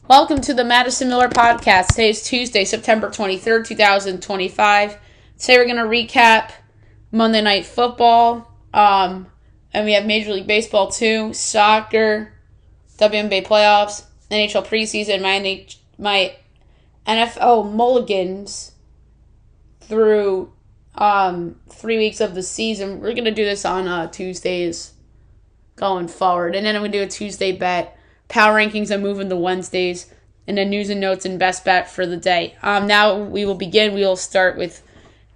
Welcome to the Madison Miller Podcast. Today is Tuesday, September 23rd, 2025. Today we're going to recap Monday Night Football. And we have Major League Baseball too, soccer, WNBA playoffs, NHL preseason, my NFL Mulligans through 3 weeks of the season. We're going to do this on Tuesdays going forward. And then I'm going to do a Tuesday bet. Power rankings are moving to Wednesdays, and then news and notes and best bet for the day. Now we will begin. We will start with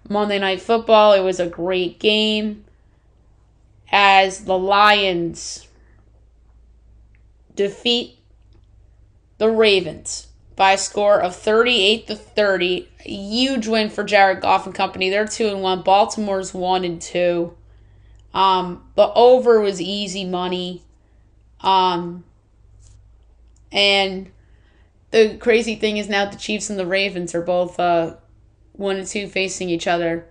Monday Night Football. It was a great game as the Lions defeat the Ravens by a score of 38-30. A huge win for Jared Goff and company. They're 2-1. Baltimore's 1-2. The over was easy money. And the crazy thing is now the Chiefs and the Ravens are both 1-2 facing each other.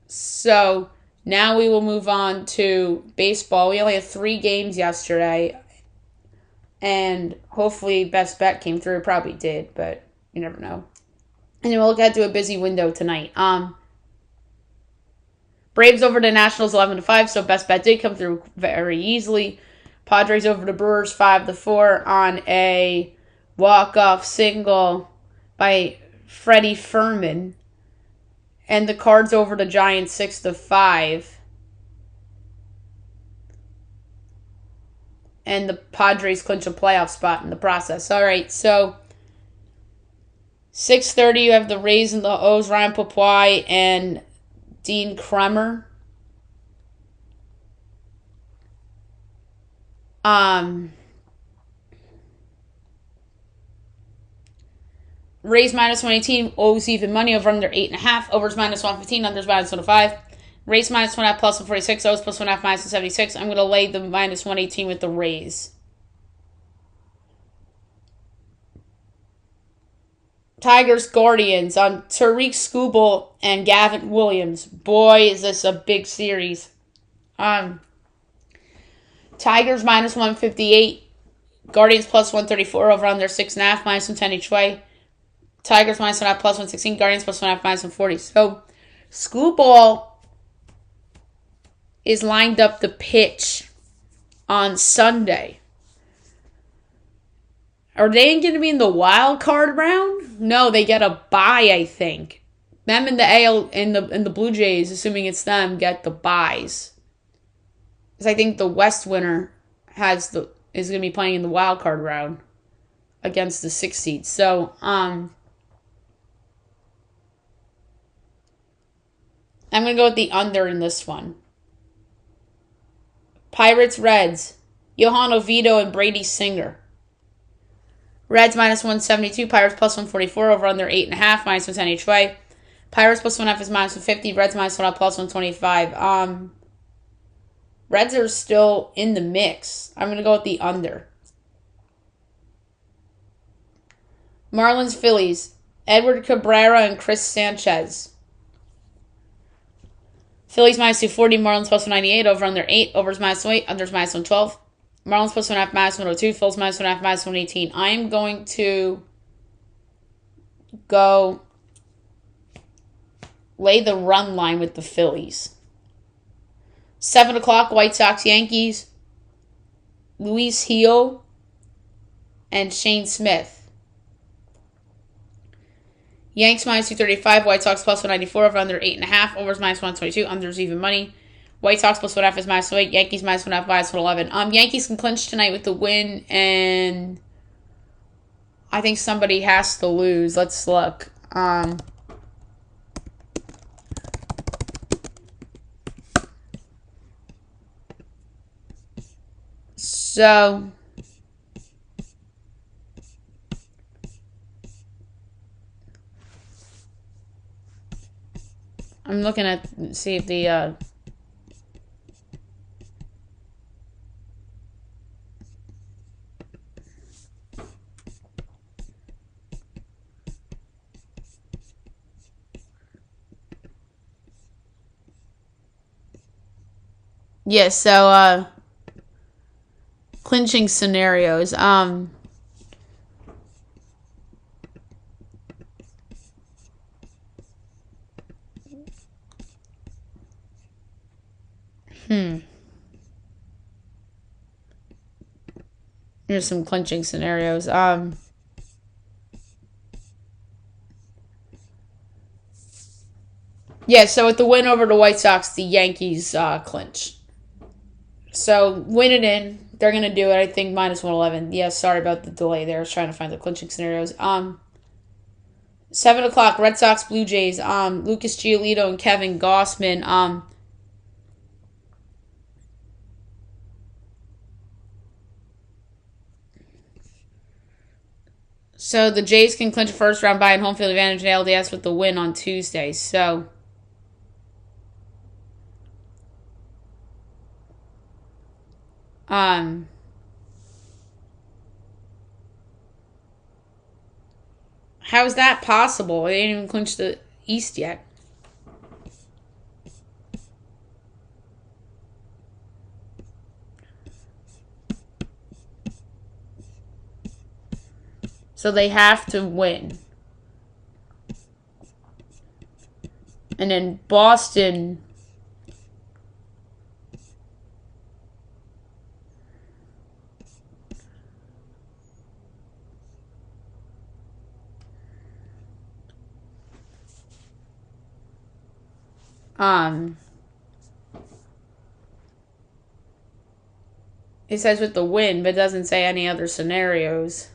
So now we will move on to baseball. We only had 3 games yesterday, and hopefully best bet came through. Probably did, but you never know. And then we'll get to a busy window tonight. Braves over the Nationals 11-5, so best bet did come through very easily. Padres over the Brewers 5-4 on a walk-off single by Freddie Fermin. And the Cards over the Giants 6-5. And the Padres clinch a playoff spot in the process. All right, so 6:30 you have the Rays and the O's, Ryan Papuai and Dean Kremer. Rays minus 118, O's even money over under 8.5, overs minus 115, unders minus 105. Rays minus 1.5 plus 146, O's plus 1.5 minus 176. I'm going to lay the minus 118 with the Rays. Tigers Guardians on Tariq Skubal and Gavin Williams. Boy, is this a big series. Tigers minus 158. Guardians plus 134 over under 6.5 minus 110 each way. Tigers minus 1.5 plus 116. Guardians plus 1.5 minus 140. So Skubal is lined up to pitch on Sunday. Are they going to be in the wild card round? No, they get a bye, I think. Them and the AL and the Blue Jays, assuming it's them, get the byes. Because I think the West winner is going to be playing in the wild card round against the 6th seed. So, I'm going to go with the under in this one. Pirates Reds, Johan Oviedo and Brady Singer. Reds minus 172, Pirates plus 144, over under 8.5, minus 110 each way. Pirates plus 1.5 is minus 150, Reds minus 1.5 plus 125. Reds are still in the mix. I'm going to go with the under. Marlins Phillies, Edward Cabrera and Chris Sanchez. Phillies minus 240, Marlins plus 198, over under 8, overs minus 8, unders minus 112. Marlins plus 1.5 minus 102, Phillies minus 1.5 minus 118. I am going to go lay the run line with the Phillies. 7 o'clock, White Sox Yankees, Luis Gil and Shane Smith. Yanks minus 235, White Sox plus 194, over under 8.5, overs minus 122, unders even money. White Sox plus 1.5 is minus 8. Yankees minus 1.5 minus 111. Yankees can clinch tonight with the win, and I think somebody has to lose. Let's look. So I'm looking at see if the yeah, so clinching scenarios. Here's some clinching scenarios. Yeah, so with the win over the White Sox, the Yankees clinch. So win it in. They're gonna do it. I think minus 111. Yeah, sorry about the delay there. I was trying to find the clinching scenarios. 7 o'clock. Red Sox Blue Jays. Lucas Giolito and Kevin Gossman. So the Jays can clinch a first round bye and home field advantage in LDS with the win on Tuesday. So how is that possible? They didn't even clinch the East yet. So they have to win. And then Boston. It says with the win, but doesn't say any other scenarios.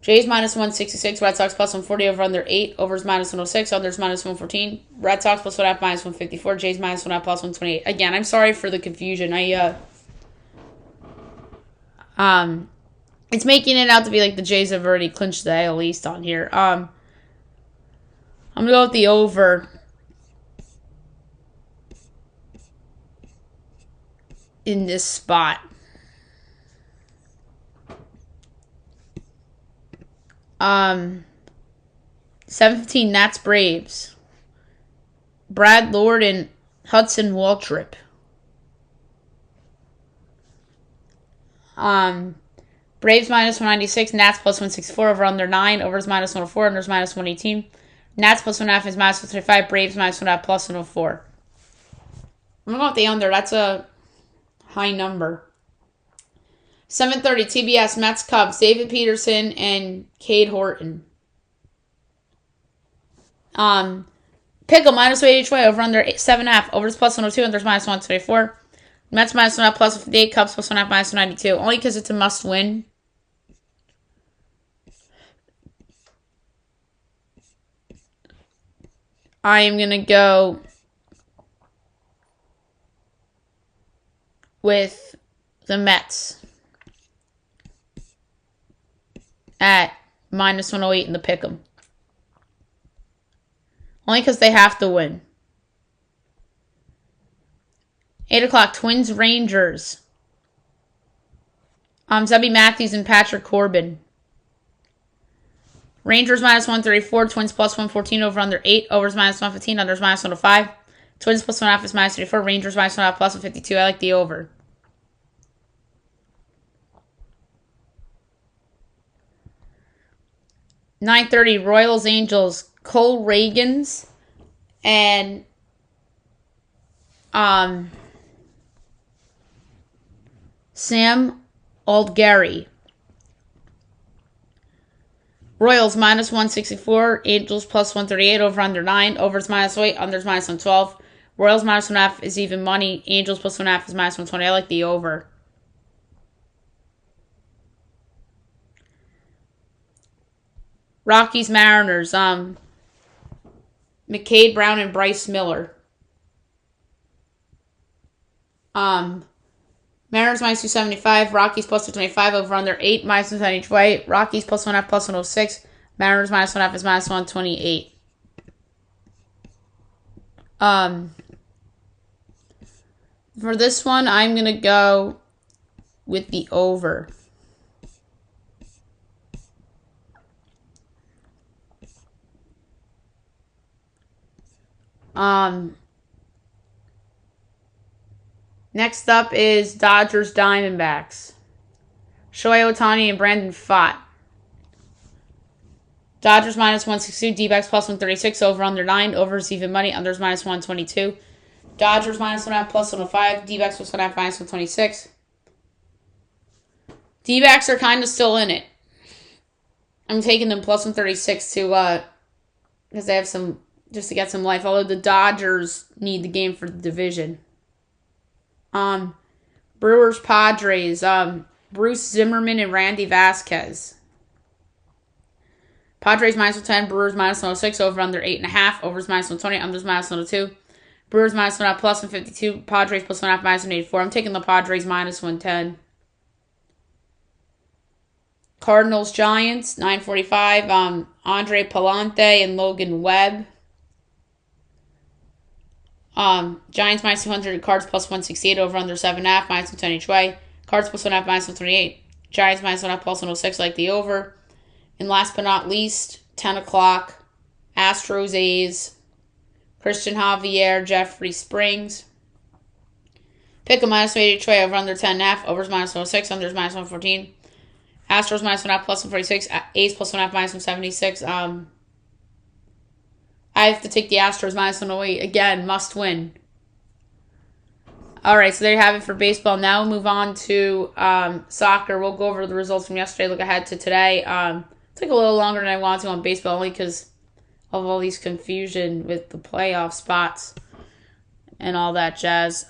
Jays minus 166, Red Sox plus 140, over under 8, overs minus 106, unders minus 114, Red Sox plus 1.5 minus 154, Jays minus 1.5 plus 128. Again, I'm sorry for the confusion. It's making it out to be like the Jays have already clinched the AL East on here. I'm gonna go with the over in this spot. 7:15 Nats Braves. Brad Lord and Hudson Waltrip. Braves minus 196, Nats plus 164, over under 9, overs minus 104, unders minus 118. Nats plus 1.5 is minus 135, Braves minus 1.5 plus 104. I'm going to go with the under. That's a high number. 7:30 TBS Mets Cubs, David Peterson and Cade Horton. Pickle minus weight each way, over under 7.5, overs plus 102, unders minus 124. Mets minus 1.5 plus 58, Cubs plus 1.5 minus 192. Only because it's a must win. I am going to go with the Mets at minus 108 in the pick'em. Only because they have to win. 8 o'clock, Twins Rangers. Zebby Matthews and Patrick Corbin. Rangers minus 134, Twins plus 114, over under 8, overs minus 115, unders minus 105. Twins plus 1.5 is minus 34, Rangers minus 1.5 plus 152. I like the over. $9:30 Royals Angels, Cole Reagans and Sam Aldgary. Royals minus 164, Angels plus 138, over under 9, overs minus 8, unders minus 112. Royals minus 1.5 is even money, Angels plus 1.5 is minus 120. I like the over. Rockies Mariners, McCade Brown and Bryce Miller. Mariners minus 275, Rockies plus 225, over under 8, minus 110 each way. Rockies plus 1.5 plus 106. Mariners minus 1.5 is minus 128. For this one, I'm going to go with the over. Next up is Dodgers Diamondbacks. Shohei Ohtani and Brandon Pfaadt. Dodgers minus 162, D-backs plus 136, over under 9, overs even money, unders minus 122. Dodgers minus 1.5 plus 105, D-backs plus 1.5 minus 126. D-backs are kind of still in it. I'm taking them plus 136 to, because they have some, just to get some life, although the Dodgers need the game for the division. Brewers Padres, Bruce Zimmerman and Randy Vasquez. Padres minus 110, Brewers minus 106, over under 8.5, overs minus 120, unders minus 102. Brewers minus 1.5 plus 152, Padres plus 1.5 minus 184. I'm taking the Padres minus 110. Cardinals Giants, 9:45, Andre Palante and Logan Webb. Giants minus 200, Cards plus 168, over under 7.5, minus 110 each way. Cards plus 1.5, minus 128. Giants minus 1.5 plus 106, like the over. And last but not least, 10 o'clock, Astros A's, Christian Javier, Jeffrey Springs. Pick a minus 180 each way, over under 10.5, overs minus 106, unders minus 114. Astros minus 1.5 plus 146, A's plus 1.5 minus 176. I have to take the Astros minus 108. Again, must win. Alright, so there you have it for baseball. Now we'll move on to soccer. We'll go over the results from yesterday, look ahead to today. Took a little longer than I wanted to on baseball, only because of all these confusion with the playoff spots and all that jazz.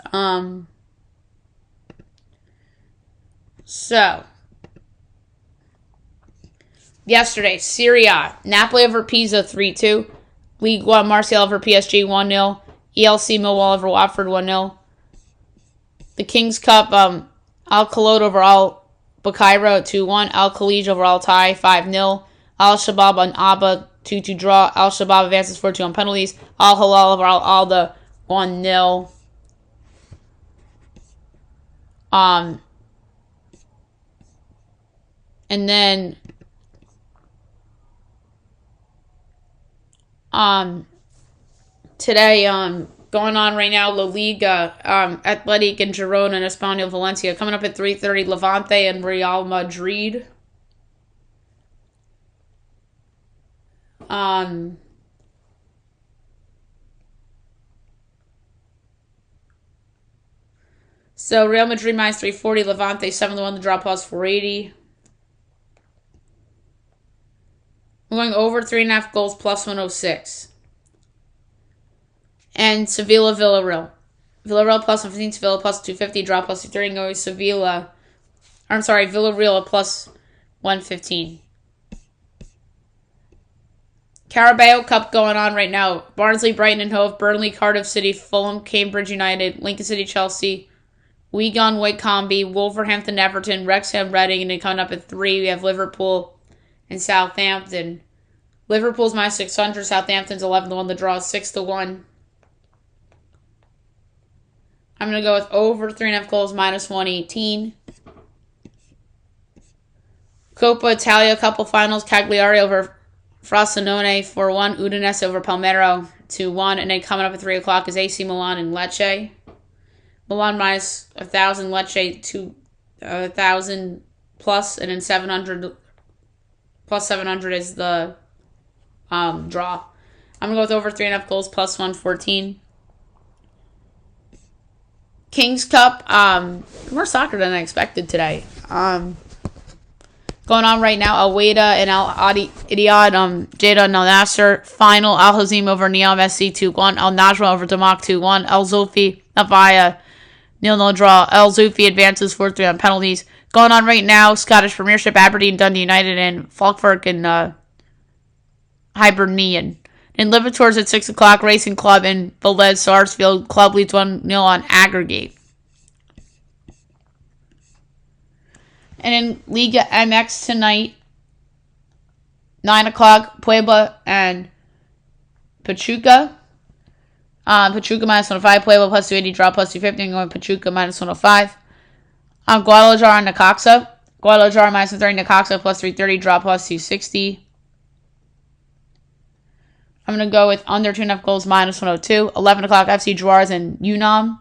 So, yesterday, Serie A, Napoli over Pisa 3-2. League 1, Marseille over PSG 1-0. ELC Millwall over Watford 1-0. The Kings Cup, Al Khalid over Al Bukaira 2-1. Al Khalij over Al Tai 5-0. Al Shabab on Abba 2-2 draw. Al Shabab advances 4-2 on penalties. Al Hilal over Al Alda 1-0. And then today, going on right now, La Liga, Athletic and Girona and Espanyol Valencia. Coming up at 3:30, Levante and Real Madrid. So Real Madrid minus 340, Levante 7-1, the draw plus 480. I'm going over 3.5 goals plus 106. And Sevilla, Villarreal. Villarreal plus 115, Sevilla plus 250, draw plus 230, going Villarreal plus 115. Carabao Cup going on right now. Barnsley, Brighton and Hove, Burnley, Cardiff City, Fulham, Cambridge United, Lincoln City, Chelsea, Wigan, Wycombe, Wolverhampton, Everton, Wrexham, Reading, and then coming up at 3, we have Liverpool and Southampton. Liverpool's minus 600, Southampton's 11-1, the draw is 6-1. I'm going to go with over 3.5 goals minus 118. Coppa Italia couple finals, Cagliari over Frosinone 4-1, Udinese over Palmero 2-1, and then coming up at 3 o'clock is AC Milan and Lecce. Milan minus 1,000, Lecce 2,000 plus, and then 700 plus 700 is the draw. I'm going to go with over 3.5 goals plus 114. Kings Cup, more soccer than I expected today. Going on right now, Al Wada and Al Ittihad, Jeddah and Al Nasser. Final, Al Hazim over Neom SC 2-1. Al Najma over Damak 2-1. Al Zulfi, Navaya, 0-0 draw. Al Zulfi advances 4-3 on penalties. Going on right now, Scottish Premiership, Aberdeen, Dundee United, and Falkirk and Hibernian. In Liverpool's at 6 o'clock, Racing Club and Valdez Sarsfield. Club leads 1-0 on aggregate. And in Liga MX tonight, 9 o'clock, Puebla and Pachuca. Pachuca minus 105, Puebla plus 280, draw plus 250. I'm going Pachuca minus 105. Guadalajara and Necaxa. Guadalajara minus 130, Necaxa plus 330, draw plus 260. I'm going to go with under 2.5 goals minus 102. 11 o'clock, FC Juarez and Unam.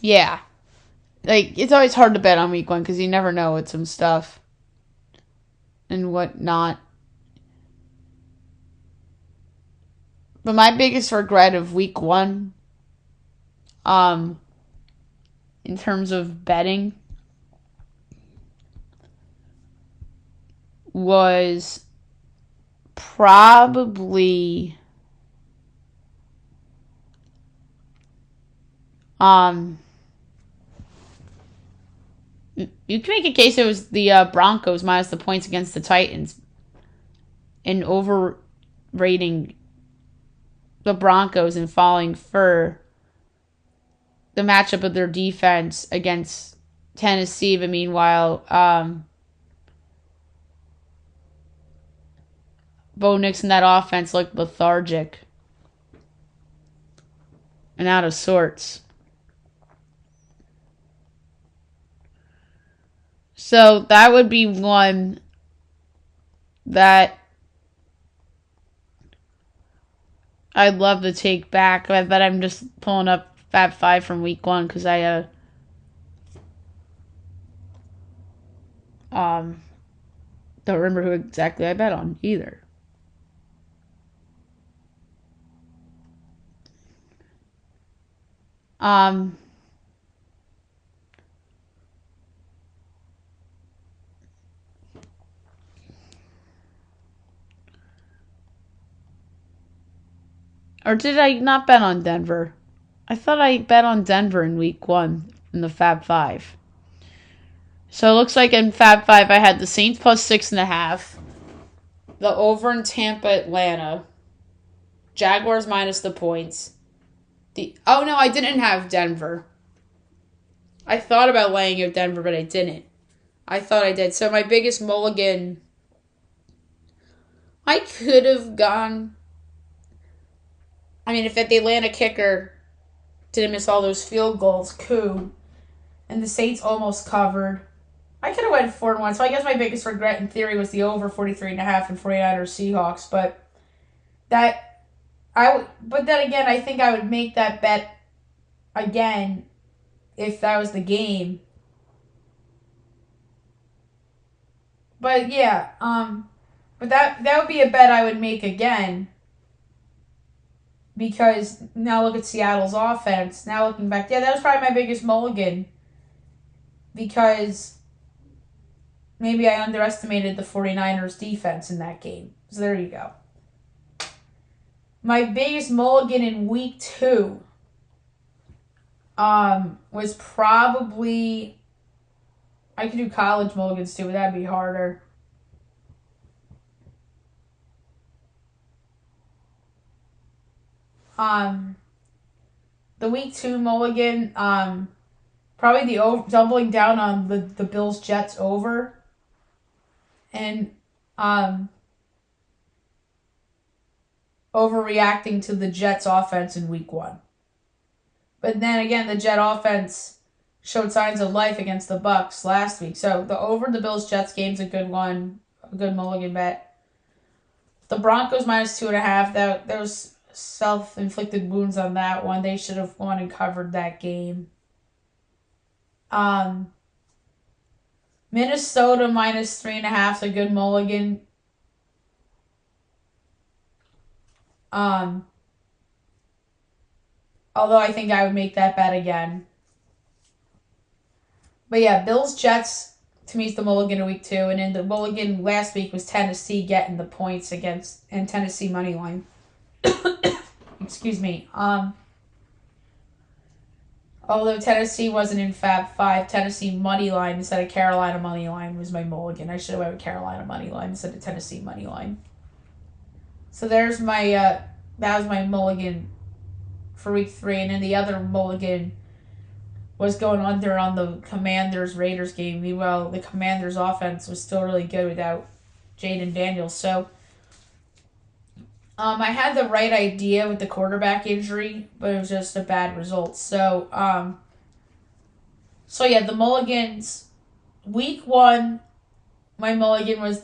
Yeah. Like, it's always hard to bet on week 1 because you never know with some stuff and whatnot. But my biggest regret of week 1, in terms of betting, was probably you can make a case it was the Broncos minus the points against the Titans and overrating the Broncos and falling for the matchup of their defense against Tennessee. But meanwhile, Bo Nix and that offense looked lethargic and out of sorts. So that would be one that I'd love to take back. I bet I'm just pulling up Fab 5 from week 1 because I don't remember who exactly I bet on either. Or did I not bet on Denver? I thought I bet on Denver in week 1 in the Fab 5. So it looks like in Fab 5 I had the Saints plus 6.5, the over in Tampa, Atlanta, Jaguars minus the points. Oh no, I didn't have Denver. I thought about laying out Denver, but I didn't. I thought I did. So my biggest mulligan, I could have gone. I mean, if the Atlanta kicker didn't miss all those field goals, and the Saints almost covered, I could have went 4-1. So I guess my biggest regret in theory was the over 43.5 and 49ers Seahawks. But then again, I think I would make that bet again if that was the game. But yeah, but that would be a bet I would make again. Because now look at Seattle's offense. Now looking back, yeah, that was probably my biggest mulligan. Because maybe I underestimated the 49ers defense in that game. So there you go. My biggest mulligan in week 2 was probably, I could do college mulligans too, but that'd be harder. The week 2 mulligan, probably the doubling down on the Bills Jets over, and overreacting to the Jets offense in week 1. But then again, the Jet offense showed signs of life against the Bucs last week. So the over the Bills Jets game's a good one, a good mulligan bet. The Broncos minus 2.5. There was self-inflicted wounds on that one. They should have won and covered that game. Minnesota minus 3.5 is a good mulligan. Although I think I would make that bet again. But yeah, Bills Jets to me is the mulligan of week 2, and then the mulligan last week was Tennessee getting the points and Tennessee money line. Excuse me. Although Tennessee wasn't in Fab 5, Tennessee money line instead of Carolina money line was my mulligan. I should have went with Carolina money line instead of Tennessee money line. So there's my that was my mulligan for week 3, and then the other mulligan was going under on the Commanders-Raiders game. Meanwhile, the Commanders' offense was still really good without Jaden Daniels. So I had the right idea with the quarterback injury, but it was just a bad result. So yeah, the mulligans. Week 1, my mulligan was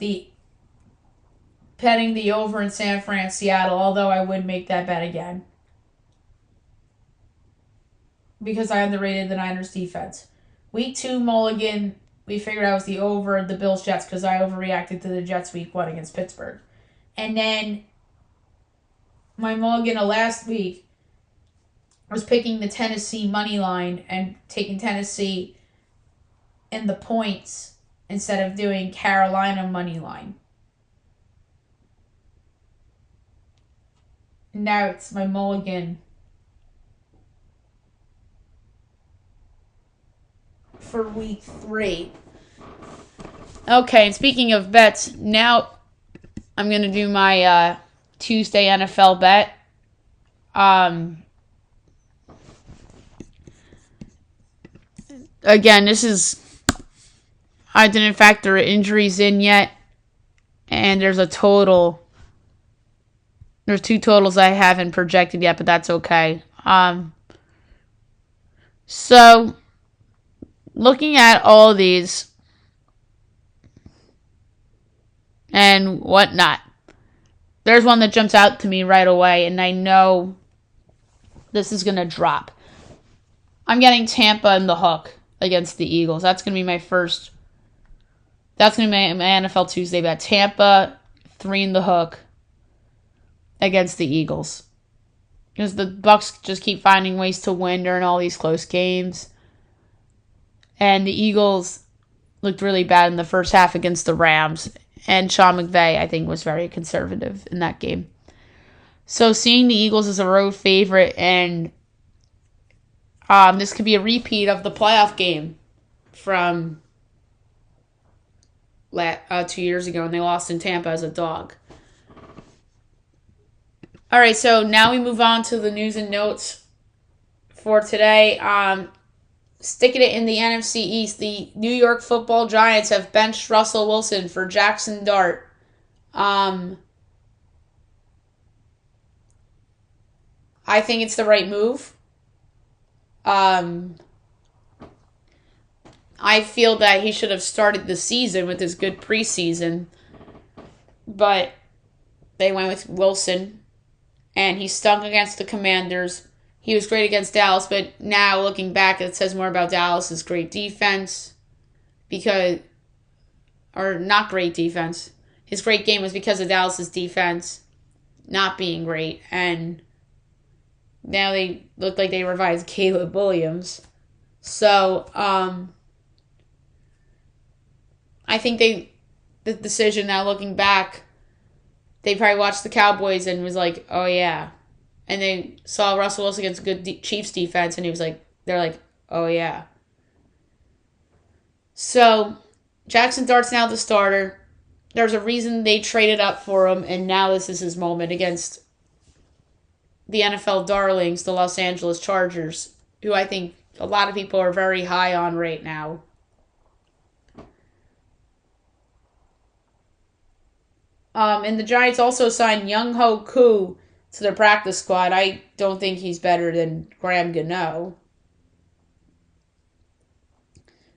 betting the over in San Fran, Seattle, although I would make that bet again. because I underrated the Niners defense. Week 2 Mulligan, we figured I was the over the Bills-Jets because I overreacted to the Jets week 1 against Pittsburgh. And then my Mulligan of last week was picking the Tennessee money line and taking Tennessee in the points instead of doing Carolina money line. Now it's my Mulligan for week 3. Okay, and speaking of bets, now I'm going to do my Tuesday NFL bet. Again, I didn't factor injuries in yet, and there's 2 totals I haven't projected yet, but that's okay. So, looking at all of these and whatnot, there's one that jumps out to me right away, and I know this is going to drop. I'm getting Tampa in the hook against the Eagles. That's going to be my first. That's going to be my NFL Tuesday bet. Tampa, 3 in the hook against the Eagles. Because the Bucs just keep finding ways to win during all these close games. And the Eagles looked really bad in the first half against the Rams. And Sean McVay, I think, was very conservative in that game. So seeing the Eagles as a road favorite, and this could be a repeat of the playoff game from 2 years ago when they lost in Tampa as a dog. All right, so now we move on to the news and notes for today. Sticking it in the NFC East, the New York Football Giants have benched Russell Wilson for Jackson Dart. I think it's the right move. I feel that he should have started the season with his good preseason, but they went with Wilson, and he stunk against the Commanders. He was great against Dallas, but now looking back, it says more about Dallas's great defense, not great defense. His great game was because of Dallas's defense not being great, and now they look like they revived Caleb Williams. So, I think the decision now looking back, they probably watched the Cowboys and was like, oh yeah. And they saw Russell Wilson against a good Chiefs defense, and they're like, oh yeah. So, Jackson Dart's now the starter. There's a reason they traded up for him, and now this is his moment against the NFL darlings, the Los Angeles Chargers, who I think a lot of people are very high on right now. And the Giants also signed Young Ho Koo to their practice squad. I don't think he's better than Graham Gano.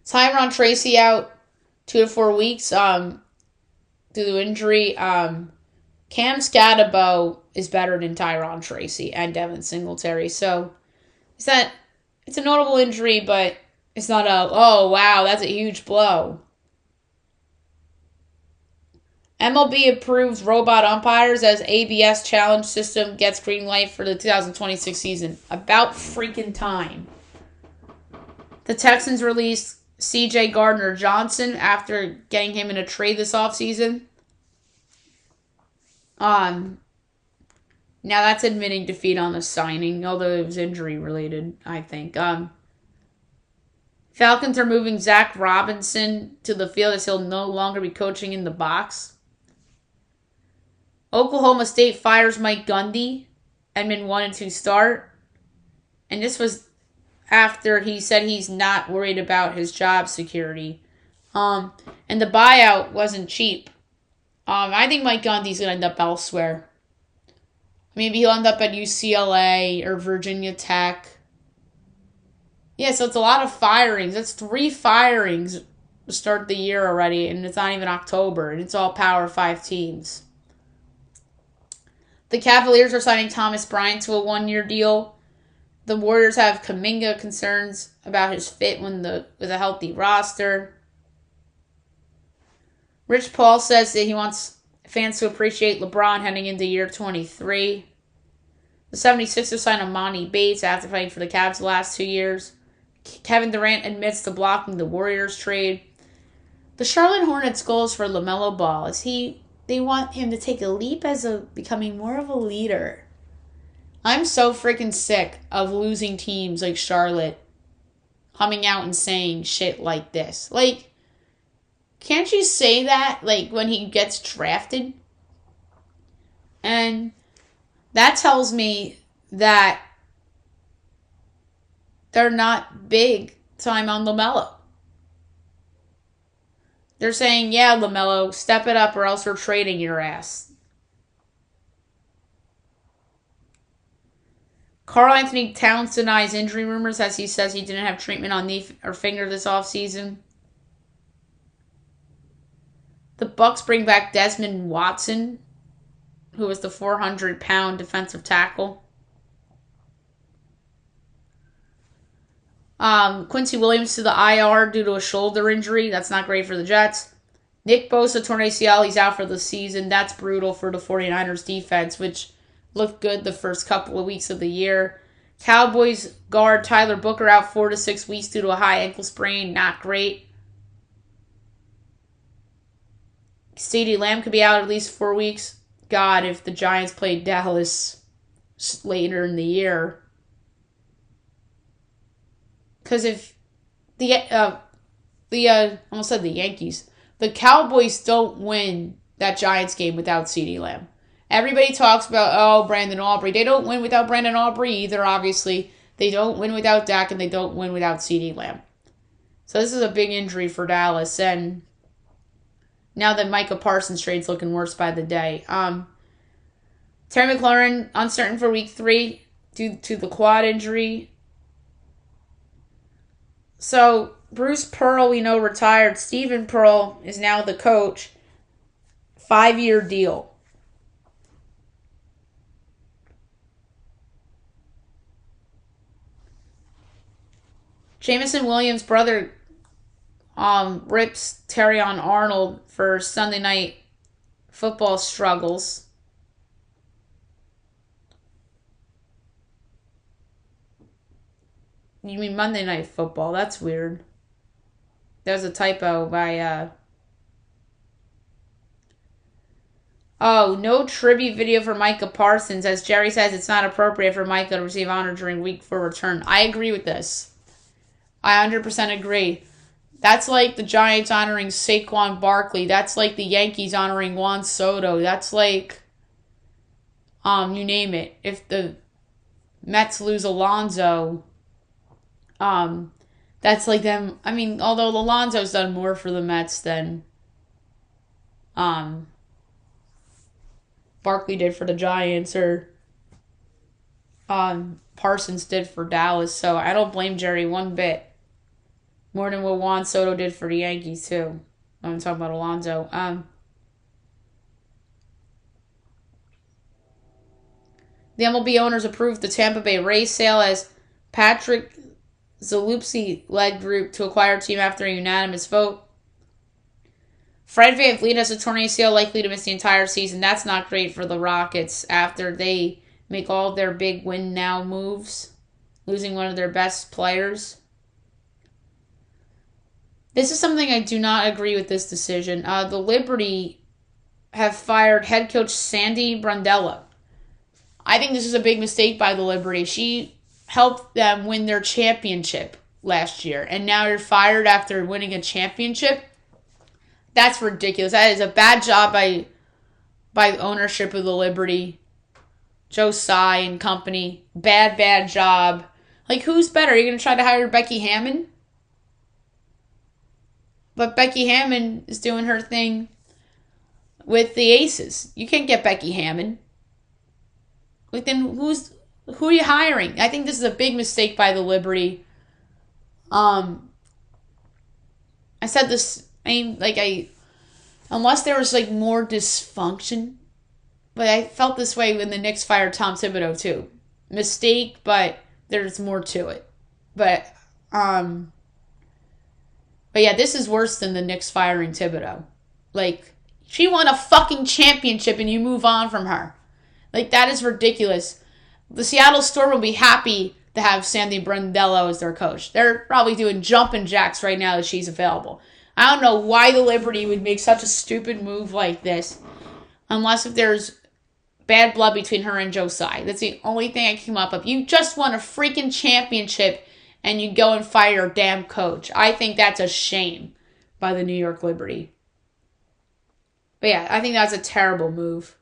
Tyron Tracy out 2 to 4 weeks due to injury. Cam Scatabo is better than Tyron Tracy and Devin Singletary. So it's a notable injury, but it's not oh wow, that's a huge blow. MLB approves robot umpires as ABS challenge system gets green light for the 2026 season. About freaking time. The Texans released C.J. Gardner-Johnson after getting him in a trade this offseason. Now that's admitting defeat on the signing, although it was injury related, I think. Falcons are moving Zach Robinson to the field as he'll no longer be coaching in the box. Oklahoma State fires Mike Gundy, Edmund 1-2 start. And this was after he said he's not worried about his job security. And the buyout wasn't cheap. I think Mike Gundy's going to end up elsewhere. Maybe he'll end up at UCLA or Virginia Tech. Yeah, so it's a lot of firings. That's 3 firings to start the year already, and it's not even October, and it's all Power 5 teams. The Cavaliers are signing Thomas Bryant to a 1-year deal. The Warriors have Kuminga concerns about his fit with a healthy roster. Rich Paul says that he wants fans to appreciate LeBron heading into year 23. The 76ers signed Emoni Bates after fighting for the Cavs the last 2 years. Kevin Durant admits to blocking the Warriors trade. The Charlotte Hornets' goals for LaMelo Ball is they want him to take a leap as becoming more of a leader. I'm so freaking sick of losing teams like Charlotte coming out and saying shit like this. Like, can't you say that, like, when he gets drafted? And that tells me that they're not big time on LaMelo. They're saying, yeah, LaMelo, step it up or else we're trading your ass. Karl Anthony Towns denies injury rumors as he says he didn't have treatment on knee or finger this offseason. The Bucks bring back Desmond Watson, who was the 400-pound defensive tackle. Quincy Williams to the IR due to a shoulder injury. That's not great for the Jets. Nick Bosa torn ACL. He's out for the season. That's brutal for the 49ers defense, which looked good the first couple of weeks of the year. Cowboys guard Tyler Booker out 4 to 6 weeks due to a high ankle sprain. Not great. CeeDee Lamb could be out at least 4 weeks. God, if the Giants played Dallas later in the year. Because if I almost said the Yankees. The Cowboys don't win that Giants game without CeeDee Lamb. Everybody talks about, Brandon Aubrey. They don't win without Brandon Aubrey either, obviously. They don't win without Dak, and they don't win without CeeDee Lamb. So this is a big injury for Dallas. And now that Micah Parsons trade's looking worse by the day. Terry McLaurin, uncertain for week 3 due to the quad injury. So Bruce Pearl, we know, retired. Stephen Pearl is now the coach. 5-year deal. Jameson Williams' brother rips Terrion Arnold for Sunday night football struggles. You mean Monday Night Football? That's weird. That was a typo by, no tribute video for Micah Parsons. As Jerry says, it's not appropriate for Micah to receive honor during week 4 return. I agree with this. I 100% agree. That's like the Giants honoring Saquon Barkley. That's like the Yankees honoring Juan Soto. That's like, you name it. If the Mets lose Alonso, that's like them. I mean, although Alonso's done more for the Mets than Barkley did for the Giants or Parsons did for Dallas. So I don't blame Jerry one bit. More than what Juan Soto did for the Yankees, too. I'm talking about Alonso. The MLB owners approved the Tampa Bay Rays sale as Patrick Zalupsi led group to acquire a team after a unanimous vote. Fred VanVleet has a torn ACL, likely to miss the entire season. That's not great for the Rockets after they make all of their big win now moves, losing one of their best players. This is something I do not agree with this decision. The Liberty have fired head coach Sandy Brandella. I think this is a big mistake by the Liberty. She helped them win their championship last year, and now you're fired after winning a championship? That's ridiculous. That is a bad job by ownership of the Liberty. Joe Tsai and company. Bad job. Like, who's better? Are you going to try to hire Becky Hammon? But Becky Hammon is doing her thing with the Aces. You can't get Becky Hammon. Like, then who are you hiring? I think this is a big mistake by the Liberty. I said this, unless there was like more dysfunction, but I felt this way when the Knicks fired Tom Thibodeau too. Mistake, but there's more to it. But yeah, this is worse than the Knicks firing Thibodeau. Like, she won a fucking championship and you move on from her. Like, that is ridiculous. The Seattle Storm will be happy to have Sandy Brondello as their coach. They're probably doing jumping jacks right now that she's available. I don't know why the Liberty would make such a stupid move like this, unless if there's bad blood between her and Joe Tsai. That's the only thing I came up with. You just won a freaking championship and you go and fire your damn coach. I think that's a shame by the New York Liberty. But yeah, I think that's a terrible move.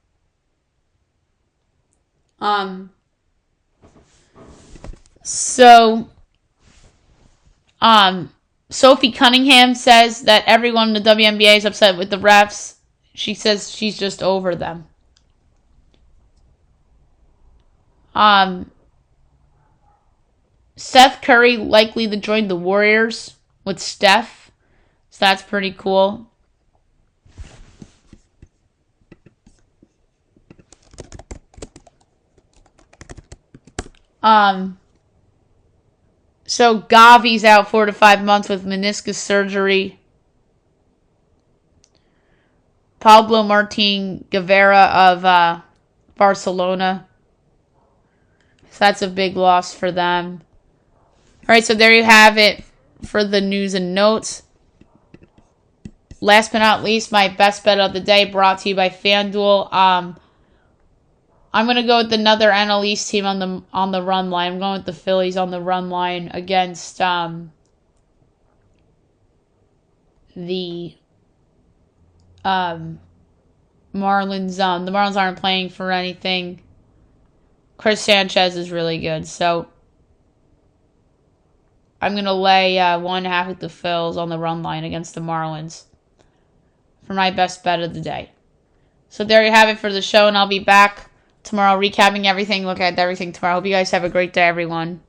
Sophie Cunningham says that everyone in the WNBA is upset with the refs. She says she's just over them. Seth Curry likely to join the Warriors with Steph. So that's pretty cool. So Gavi's out 4 to 5 months with meniscus surgery. Pablo Martin Guevara of Barcelona. So that's a big loss for them. All right, so there you have it for the news and notes. Last but not least, my best bet of the day brought to you by FanDuel. I'm going to go with another NL East team on the run line. I'm going with the Phillies on the run line against the Marlins. The Marlins aren't playing for anything. Chris Sanchez is really good, so I'm going to lay 1.5 with the Phils on the run line against the Marlins for my best bet of the day. So there you have it for the show, and I'll be back tomorrow recapping everything, look at everything tomorrow. Hope you guys have a great day, everyone.